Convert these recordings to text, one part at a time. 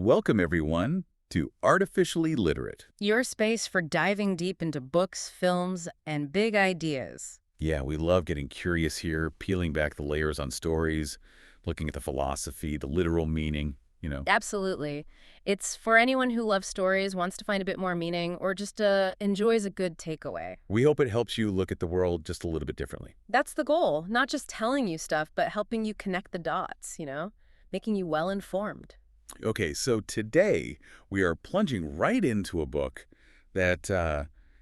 Welcome, everyone, to Artificially Literate. Your space for diving deep into books, films, and big ideas. Yeah, we love getting curious here, peeling back the layers on stories, looking at the philosophy, the literal meaning. Absolutely. It's for anyone who loves stories, wants to find a bit more meaning, or just enjoys a good takeaway. We hope it helps you look at the world just a little bit differently. That's the goal. Not just telling you stuff, but helping you connect the dots, making you well-informed. Okay, so today we are plunging right into a book that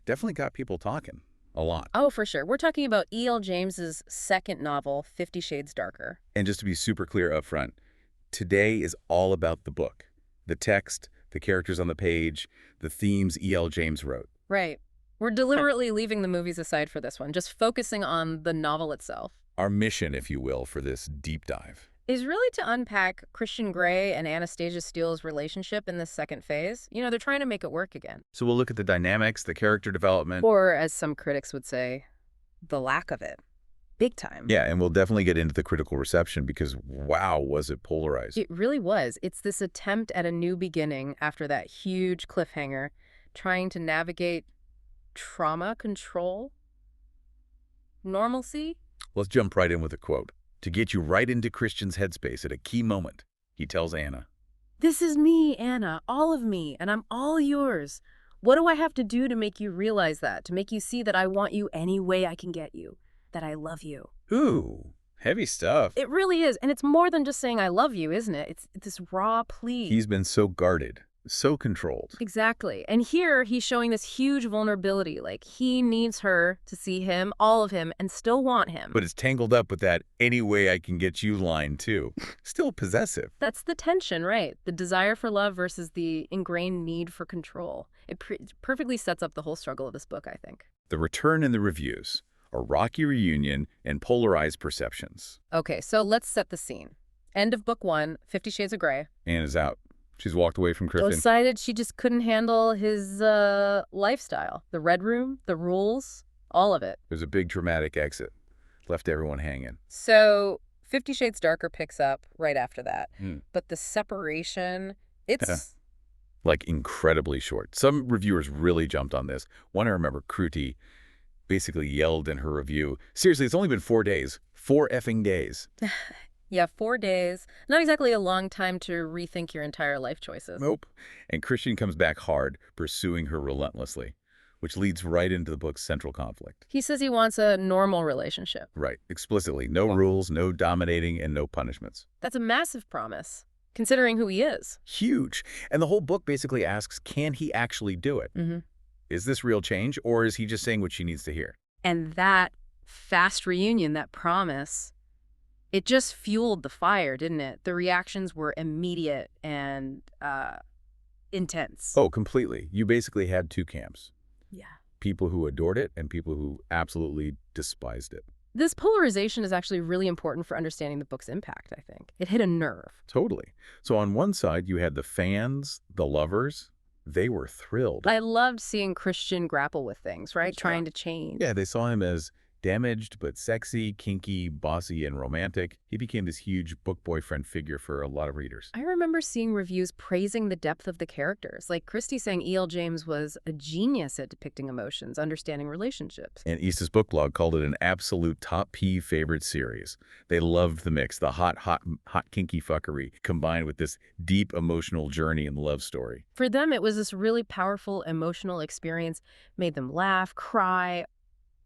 definitely got people talking a lot. Oh, for sure. We're talking about E.L. James's second novel, 50 Shades Darker. And just to be super clear up front, today is all about the book, the text, the characters on the page, the themes E.L. James wrote. Right. We're deliberately leaving the movies aside for this one, just focusing on the novel itself. Our mission, if you will, for this deep dive. Is really to unpack Christian Grey and Anastasia Steele's relationship in this second phase. They're trying to make it work again. So we'll look at the dynamics, the character development. Or, as some critics would say, the lack of it. Big time. Yeah, and we'll definitely get into the critical reception because, wow, was it polarized. It really was. It's this attempt at a new beginning after that huge cliffhanger, trying to navigate trauma, control, normalcy. Let's jump right in with a quote. To get you right into Christian's headspace at a key moment, he tells Anna, "This is me, Anna, all of me, and I'm all yours. What do I have to do to make you realize that, to make you see that I want you any way I can get you, that I love you?" ooh, heavy stuff. It really is, and it's more than just saying I love you, isn't it? It's this raw plea. He's been so guarded, so controlled. Exactly. And here he's showing this huge vulnerability, like he needs her to see him, all of him, and still want him. But it's tangled up with that any way I can get you line, too. Still possessive. That's the tension, right? The desire for love versus the ingrained need for control. It perfectly sets up the whole struggle of this book, I think. The return and the reviews, a rocky reunion, and polarized perceptions. Okay, so let's set the scene. End of book 1, 50 Shades of Grey. Anna's out. She's walked away from Griffin. Decided she just couldn't handle his lifestyle. The red room, the rules, all of it. There's a big dramatic exit. Left everyone hanging. So 50 Shades Darker picks up right after that. Hmm. But the separation, it's... Like incredibly short. Some reviewers really jumped on this. One I remember, Cruti, basically yelled in her review, seriously, it's only been 4 days. 4 effing days. Yeah, 4 days. Not exactly a long time to rethink your entire life choices. Nope. And Christian comes back hard, pursuing her relentlessly, which leads right into the book's central conflict. He says he wants a normal relationship. Right. Explicitly. No rules, no dominating, and no punishments. That's a massive promise, considering who he is. Huge. And the whole book basically asks, can he actually do it? Mm-hmm. Is this real change, or is he just saying what she needs to hear? And that fast reunion, that promise, it just fueled the fire, didn't it? The reactions were immediate and intense. Oh, completely. You basically had 2 camps. Yeah. People who adored it and people who absolutely despised it. This polarization is actually really important for understanding the book's impact, I think. It hit a nerve. Totally. So on one side, you had the fans, the lovers. They were thrilled. I loved seeing Christian grapple with things, right? Trying to change. Yeah, they saw him as damaged but sexy, kinky, bossy, and romantic. He became this huge book boyfriend figure for a lot of readers. I remember seeing reviews praising the depth of the characters, like Christie saying E.L. James was a genius at depicting emotions, understanding relationships. And Issa's book blog called it an absolute top P favorite series. They loved the mix, the hot kinky fuckery, combined with this deep emotional journey in the love story. For them, it was this really powerful emotional experience, made them laugh, cry,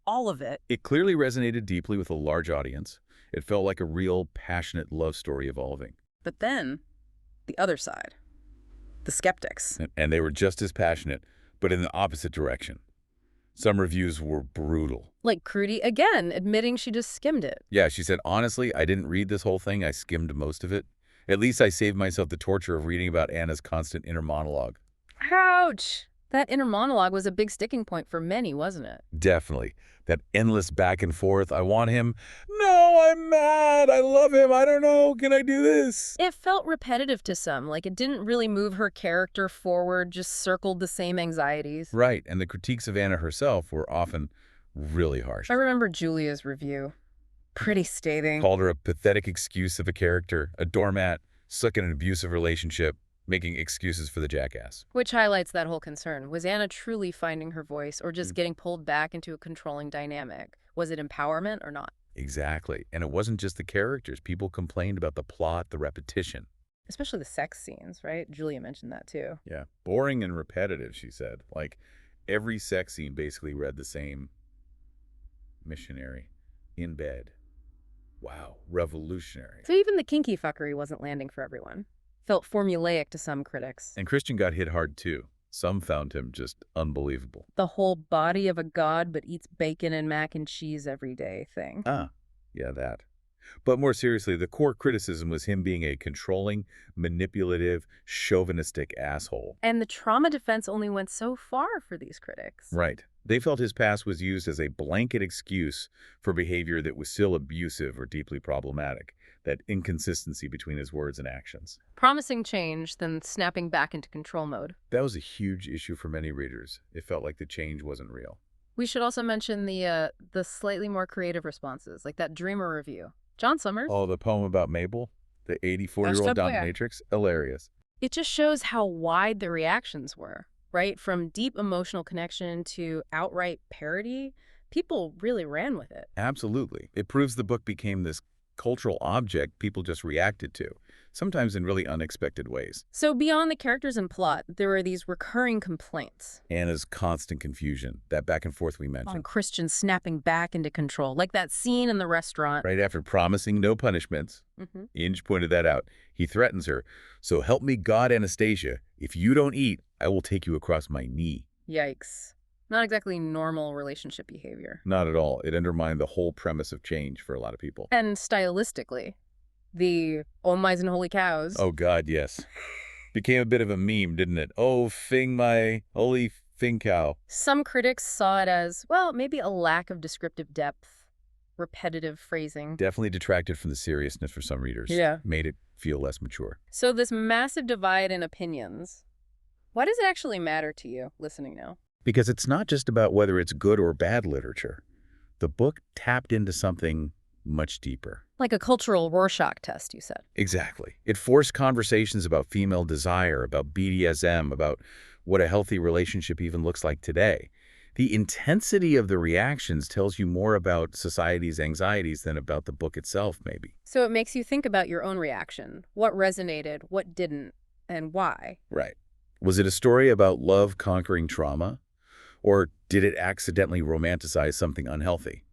all of it. It clearly resonated deeply with a large audience. It felt like a real, passionate love story evolving. But then, the other side, the skeptics. And they were just as passionate, but in the opposite direction. Some reviews were brutal. Like Cruti, again, admitting she just skimmed it. Yeah, she said, honestly, I didn't read this whole thing. I skimmed most of it. At least I saved myself the torture of reading about Anna's constant inner monologue. Ouch! That inner monologue was a big sticking point for many, wasn't it? Definitely. That endless back and forth. I want him. No, I'm mad. I love him. I don't know. Can I do this? It felt repetitive to some, like it didn't really move her character forward, just circled the same anxieties. Right, and the critiques of Anna herself were often really harsh. I remember Julia's review. Pretty scathing. Called her a pathetic excuse of a character, a doormat, stuck in an abusive relationship. making excuses for the jackass. Which highlights that whole concern. Was Anna truly finding her voice or just Mm. getting pulled back into a controlling dynamic? Was it empowerment or not? Exactly. And it wasn't just the characters. People complained about the plot, the repetition. Especially the sex scenes, right? Julia mentioned that too. Yeah. Boring and repetitive, she said. Like, every sex scene basically read the same. Missionary. In bed. Wow. Revolutionary. So even the kinky fuckery wasn't landing for everyone. Felt formulaic to some critics. And Christian got hit hard, too. Some found him just unbelievable. The whole body of a god but eats bacon and mac and cheese every day thing. Ah, yeah, that. But more seriously, the core criticism was him being a controlling, manipulative, chauvinistic asshole. And the trauma defense only went so far for these critics. Right. They felt his past was used as a blanket excuse for behavior that was still abusive or deeply problematic, that inconsistency between his words and actions. Promising change, then snapping back into control mode. That was a huge issue for many readers. It felt like the change wasn't real. We should also mention the slightly more creative responses, like that Dreamer review. John Summers. Oh, the poem about Mabel? The 84-year-old dominatrix? Hilarious. It just shows how wide the reactions were, right? From deep emotional connection to outright parody. People really ran with it. Absolutely. It proves the book became this cultural object people just reacted to, sometimes in really unexpected ways. So beyond the characters and plot, there were these recurring complaints. Anna's constant confusion, that back and forth we On mentioned. Christian snapping back into control, like that scene in the restaurant. Right after promising no punishments, Inge pointed that out. He threatens her, "So help me God, Anastasia, if you don't eat, I will take you across my knee." Yikes. Not exactly normal relationship behavior. Not at all. It undermined the whole premise of change for a lot of people. And stylistically, the oh my and holy cows. Oh, God, yes. Became a bit of a meme, didn't it? Oh, fing my holy fing cow. Some critics saw it as, well, maybe a lack of descriptive depth, repetitive phrasing. Definitely detracted from the seriousness for some readers. Yeah. Made it feel less mature. So this massive divide in opinions, why does it actually matter to you, listening now? Because it's not just about whether it's good or bad literature. The book tapped into something much deeper. Like a cultural Rorschach test, you said. Exactly. It forced conversations about female desire, about BDSM, about what a healthy relationship even looks like today. The intensity of the reactions tells you more about society's anxieties than about the book itself, maybe. So it makes you think about your own reaction. What resonated, what didn't, and why? Right. Was it a story about love conquering trauma? Or did it accidentally romanticize something unhealthy?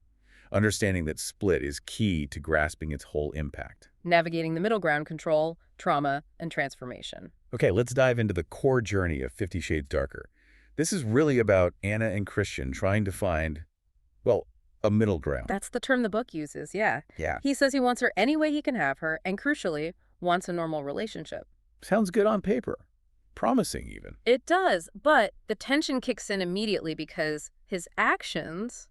Understanding that split is key to grasping its whole impact. Navigating the middle ground: control, trauma, and transformation. Okay, let's dive into the core journey of 50 Shades Darker. This is really about Anna and Christian trying to find, well, a middle ground. That's the term the book uses, yeah. Yeah. He says he wants her any way he can have her, and crucially, wants a normal relationship. Sounds good on paper. Promising, even. It does, but the tension kicks in immediately because his actions,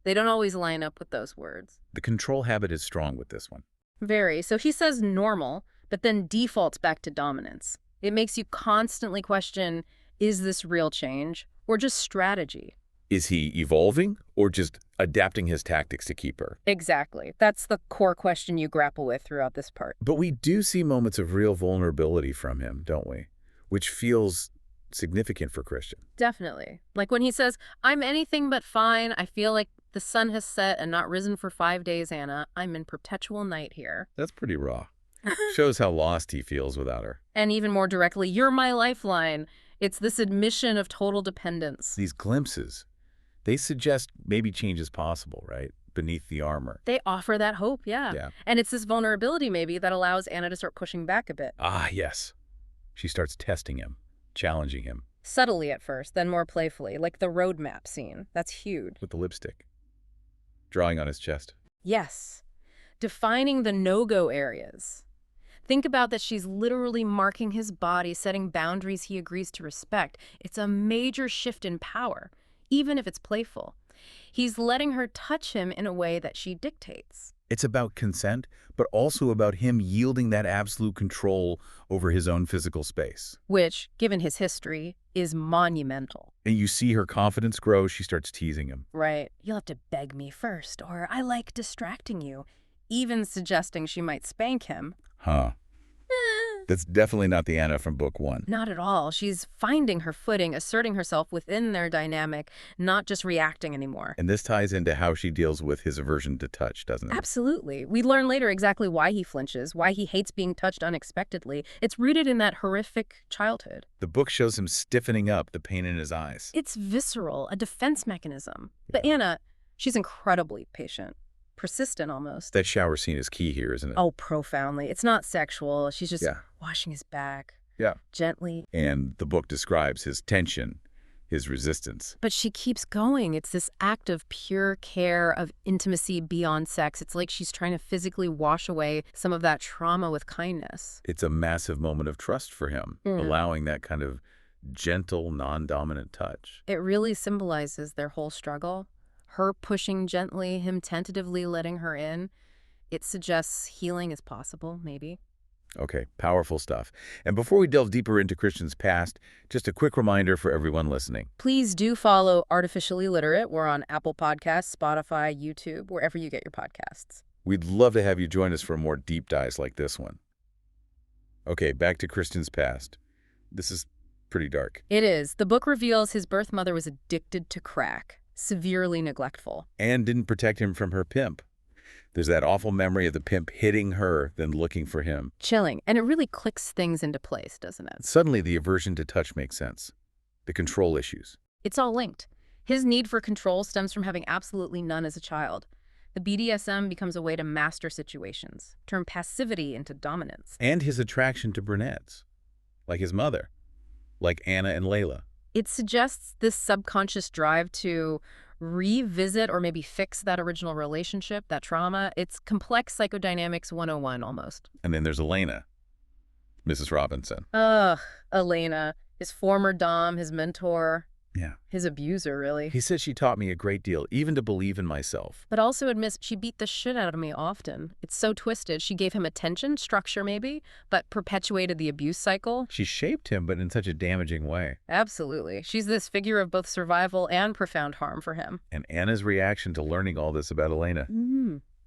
they don't always line up with those words. The control habit is strong with this one. Very. So he says normal, but then defaults back to dominance. It makes you constantly question, is this real change or just strategy? Is he evolving or just adapting his tactics to keep her? Exactly. That's the core question you grapple with throughout this part. But we do see moments of real vulnerability from him, don't we? Which feels significant for Christian. Definitely. Like when he says, I'm anything but fine. I feel like the sun has set and not risen for 5 days, Anna. I'm in perpetual night here. That's pretty raw. Shows how lost he feels without her. And even more directly, you're my lifeline. It's this admission of total dependence. These glimpses, they suggest maybe change is possible, right? Beneath the armor. They offer that hope, yeah. And it's this vulnerability maybe that allows Anna to start pushing back a bit. Ah, yes. She starts testing him, challenging him. Subtly at first, then more playfully, like the roadmap scene. That's huge. With the lipstick. Drawing on his chest. Yes. Defining the no-go areas. Think about that she's literally marking his body, setting boundaries he agrees to respect. It's a major shift in power, even if it's playful. He's letting her touch him in a way that she dictates. It's about consent, but also about him yielding that absolute control over his own physical space. Which, given his history, is monumental. And you see her confidence grow, she starts teasing him. Right. You'll have to beg me first, or I like distracting you. Even suggesting she might spank him. Huh. That's definitely not the Anna from book one. Not at all. She's finding her footing, asserting herself within their dynamic, not just reacting anymore. And this ties into how she deals with his aversion to touch, doesn't it? Absolutely. We learn later exactly why he flinches, why he hates being touched unexpectedly. It's rooted in that horrific childhood. The book shows him stiffening up, the pain in his eyes. It's visceral, a defense mechanism. But Anna, she's incredibly patient. Persistent almost. That shower scene is key here, isn't it? Oh, profoundly. It's not sexual. She's just washing his back. Yeah. Gently. And the book describes his tension, his resistance. But she keeps going. It's this act of pure care, of intimacy beyond sex. It's like she's trying to physically wash away some of that trauma with kindness. It's a massive moment of trust for him, allowing that kind of gentle, non-dominant touch. It really symbolizes their whole struggle. Her pushing gently, him tentatively letting her in. It suggests healing is possible, maybe. Okay, powerful stuff. And before we delve deeper into Christian's past, just a quick reminder for everyone listening. Please do follow Artificially Literate. We're on Apple Podcasts, Spotify, YouTube, wherever you get your podcasts. We'd love to have you join us for more deep dives like this one. Okay, back to Christian's past. This is pretty dark. It is. The book reveals his birth mother was addicted to crack, severely neglectful. And didn't protect him from her pimp. There's that awful memory of the pimp hitting her, then looking for him. Chilling. And it really clicks things into place, doesn't it? Suddenly, the aversion to touch makes sense. The control issues. It's all linked. His need for control stems from having absolutely none as a child. The BDSM becomes a way to master situations, turn passivity into dominance. And his attraction to brunettes, like his mother, like Anna and Layla. It suggests this subconscious drive to revisit or maybe fix that original relationship, that trauma. It's complex psychodynamics 101 almost. And then there's Elena, Mrs. Robinson. Ugh, Elena, his former dom, his mentor. Yeah. His abuser, really. He said she taught me a great deal, even to believe in myself. But also admits she beat the shit out of me often. It's so twisted. She gave him attention, structure maybe, but perpetuated the abuse cycle. She shaped him, but in such a damaging way. Absolutely. She's this figure of both survival and profound harm for him. And Anna's reaction to learning all this about Elena.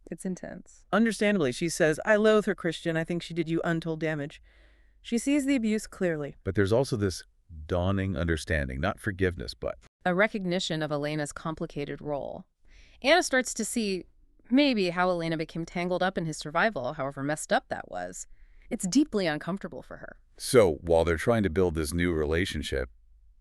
It's intense. Understandably, she says, I loathe her, Christian. I think she did you untold damage. She sees the abuse clearly. But there's also this dawning understanding, not forgiveness, but a recognition of Elena's complicated role. Anna starts to see maybe how Elena became tangled up in his survival, however messed up that was. It's deeply uncomfortable for her. So, while they're trying to build this new relationship,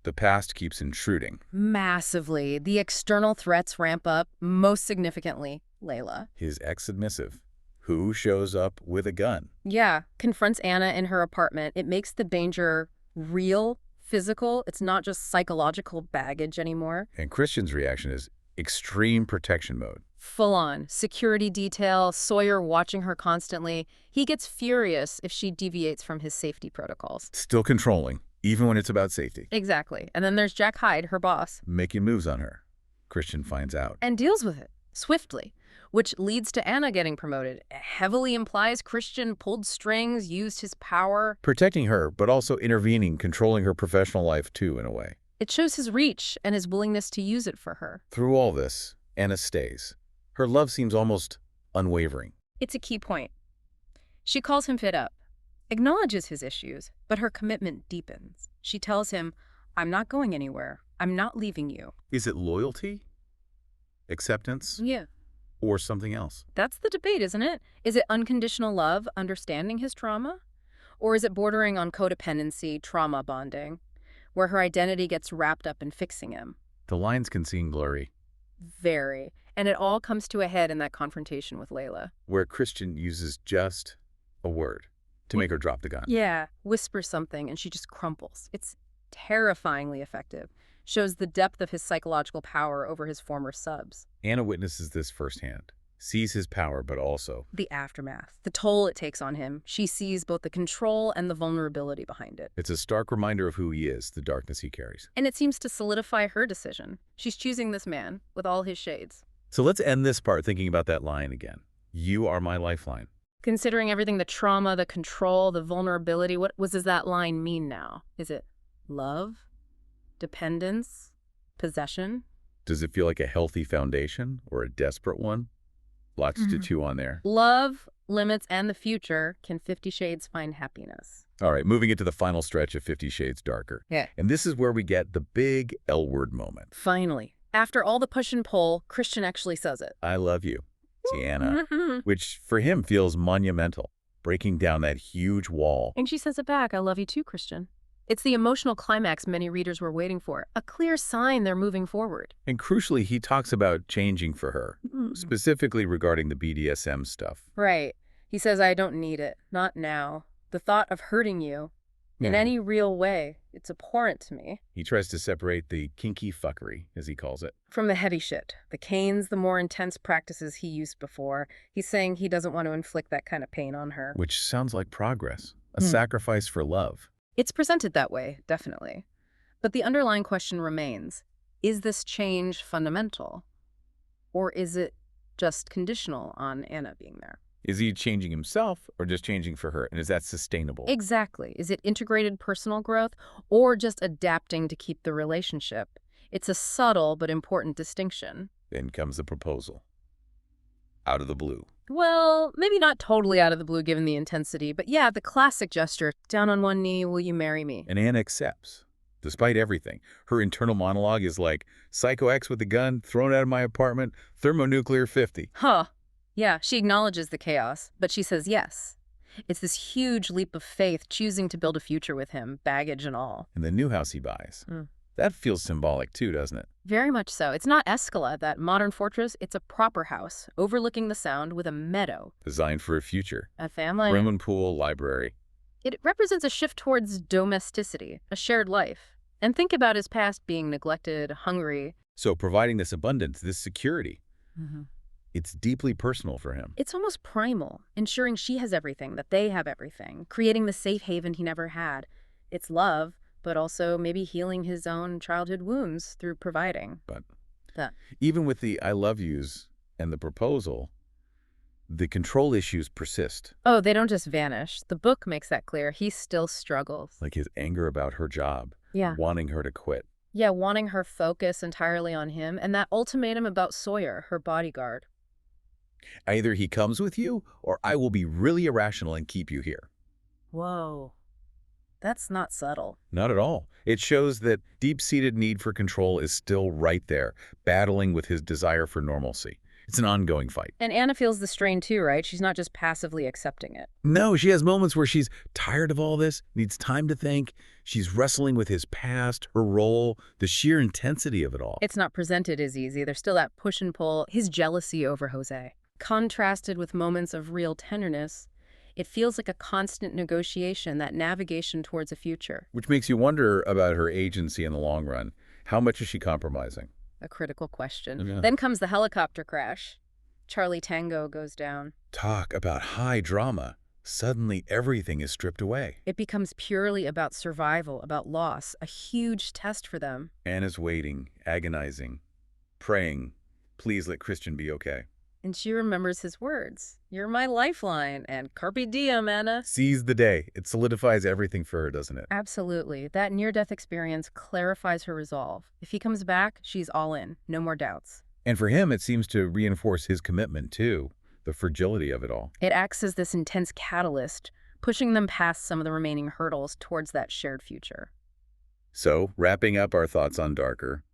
the past keeps intruding. Massively. The external threats ramp up, most significantly, Layla. His ex-submissive, who shows up with a gun. Yeah, confronts Anna in her apartment. It makes the danger real, physical. It's not just psychological baggage anymore. And Christian's reaction is extreme protection mode. Full on. Security detail, Sawyer watching her constantly. He gets furious if she deviates from his safety protocols. Still controlling, even when it's about safety. Exactly. And then there's Jack Hyde, her boss. Making moves on her. Christian finds out. And deals with it, swiftly. Which leads to Anna getting promoted. It heavily implies Christian pulled strings, used his power. Protecting her, but also intervening, controlling her professional life too, in a way. It shows his reach and his willingness to use it for her. Through all this, Anna stays. Her love seems almost unwavering. It's a key point. She calls him fed up, acknowledges his issues, but her commitment deepens. She tells him, I'm not going anywhere. I'm not leaving you. Is it loyalty? Acceptance? Yeah. Or something else? That's the debate, isn't it? Is it unconditional love, understanding his trauma? Or is it bordering on codependency, trauma bonding, where her identity gets wrapped up in fixing him? The lines can seem blurry. Very. And it all comes to a head in that confrontation with Layla. Where Christian uses just a word to make her drop the gun. Yeah, whispers something and she just crumples. It's terrifyingly effective. Shows the depth of his psychological power over his former subs. Anna witnesses this firsthand, sees his power, but also the aftermath, the toll it takes on him. She sees both the control and the vulnerability behind it. It's a stark reminder of who he is, the darkness he carries. And it seems to solidify her decision. She's choosing this man with all his shades. So let's end this part thinking about that line again. You are my lifeline. Considering everything, the trauma, the control, the vulnerability, what does that line mean now? Is it love? Dependence? Possession? Does it feel like a healthy foundation or a desperate one? Lots to chew on there. Love, limits, and the future, can 50 Shades find happiness? All right, moving into the final stretch of 50 Shades Darker. Yeah. And this is where we get the big L-word moment. Finally. After all the push and pull, Christian actually says it. I love you, Tiana, which for him feels monumental, breaking down that huge wall. And she says it back, I love you too, Christian. It's the emotional climax many readers were waiting for, a clear sign they're moving forward. And crucially, he talks about changing for her, specifically regarding the BDSM stuff. Right. He says, I don't need it. Not now. The thought of hurting you in Yeah. any real way, it's abhorrent to me. He tries to separate the kinky fuckery, as he calls it. From the heavy shit, the canes, the more intense practices he used before. He's saying he doesn't want to inflict that kind of pain on her. Which sounds like progress, a sacrifice for love. It's presented that way, definitely. But the underlying question remains, is this change fundamental? Or is it just conditional on Anna being there? Is he changing himself or just changing for her? And is that sustainable? Exactly. Is it integrated personal growth or just adapting to keep the relationship? It's a subtle but important distinction. Then comes the proposal. Out of the blue. Well, maybe not totally out of the blue given the intensity, but yeah, the classic gesture, down on one knee, will you marry me? And Anna accepts, despite everything. Her internal monologue is like, Psycho X with a gun, thrown out of my apartment, thermonuclear 50. Huh. Yeah, she acknowledges the chaos, but she says yes. It's this huge leap of faith, choosing to build a future with him, baggage and all. And the new house he buys. That feels symbolic too, doesn't it? Very much so. It's not Escala, that modern fortress. It's a proper house, overlooking the Sound with a meadow. Designed for a future. A family. Room, pool, library. It represents a shift towards domesticity, a shared life. And think about his past being neglected, hungry. So providing this abundance, this security, it's deeply personal for him. It's almost primal, ensuring she has everything, that they have everything, creating the safe haven he never had. It's love, but also maybe healing his own childhood wounds through providing. But Yeah. even with the I love yous and the proposal, the control issues persist. Oh, they don't just vanish. The book makes that clear. He still struggles. Like his anger about her job, Yeah. wanting her to quit. Yeah, wanting her focus entirely on him, and that ultimatum about Sawyer, her bodyguard. Either he comes with you, or I will be really irrational and keep you here. Whoa. That's not subtle. Not at all. It shows that deep-seated need for control is still right there, battling with his desire for normalcy. It's an ongoing fight. And Anna feels the strain too, right? She's not just passively accepting it. No, she has moments where she's tired of all this, needs time to think. She's wrestling with his past, her role, the sheer intensity of it all. It's not presented as easy. There's still that push and pull, his jealousy over Jose. Contrasted with moments of real tenderness, it feels like a constant negotiation, that navigation towards a future. Which makes you wonder about her agency in the long run. How much is she compromising? A critical question. Yeah. Then comes the helicopter crash. Charlie Tango goes down. Talk about high drama. Suddenly everything is stripped away. It becomes purely about survival, about loss, a huge test for them. Anna's waiting, agonizing, praying, please let Christian be okay. And she remembers his words. You're my lifeline, and carpe diem, Anna. Seize the day. It solidifies everything for her, doesn't it? Absolutely. That near-death experience clarifies her resolve. If he comes back, she's all in. No more doubts. And for him, it seems to reinforce his commitment, too, the fragility of it all. It acts as this intense catalyst, pushing them past some of the remaining hurdles towards that shared future. So, wrapping up our thoughts on Darker,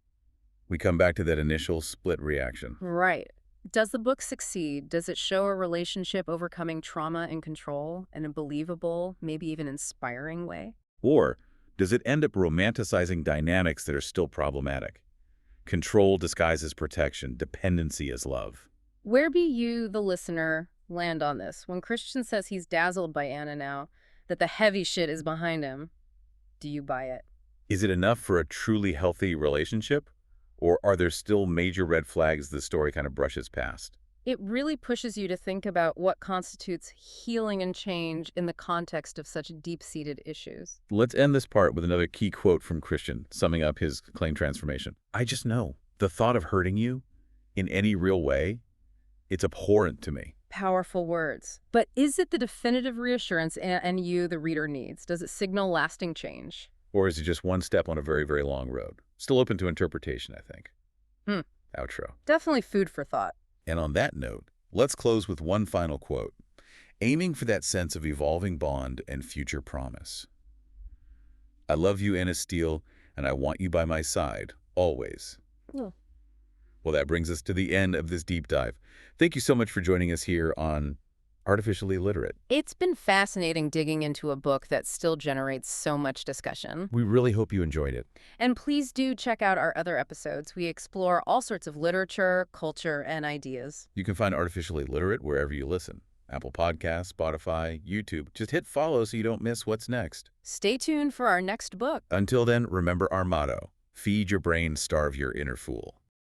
we come back to that initial split reaction. Right. Does the book succeed? Does it show a relationship overcoming trauma and control in a believable, maybe even inspiring way? Or does it end up romanticizing dynamics that are still problematic? Control disguises protection, dependency as love. Where be you, the listener, land on this? When Christian says he's dazzled by Anna now, that the heavy shit is behind him, do you buy it? Is it enough for a truly healthy relationship? Or are there still major red flags the story kind of brushes past? It really pushes you to think about what constitutes healing and change in the context of such deep-seated issues. Let's end this part with another key quote from Christian, summing up his claim transformation. I just know the thought of hurting you in any real way, it's abhorrent to me. Powerful words. But is it the definitive reassurance and you, the reader, needs? Does it signal lasting change? Or is it just one step on a very, very long road? Still open to interpretation, I think. Outro. Definitely food for thought. And on that note, let's close with one final quote. aiming for that sense of evolving bond and future promise. I love you, Anna Steele, and I want you by my side, always. Hmm. Well, that brings us to the end of this deep dive. Thank you so much for joining us here on Artificially Literate. It's been fascinating digging into a book that still generates so much discussion. We really hope you enjoyed it. And please do check out our other episodes. We explore all sorts of literature, culture, and ideas. You can find Artificially Literate wherever you listen. Apple Podcasts, Spotify, YouTube. Just hit follow so you don't miss what's next. Stay tuned for our next book. Until then, remember our motto: feed your brain, starve your inner fool.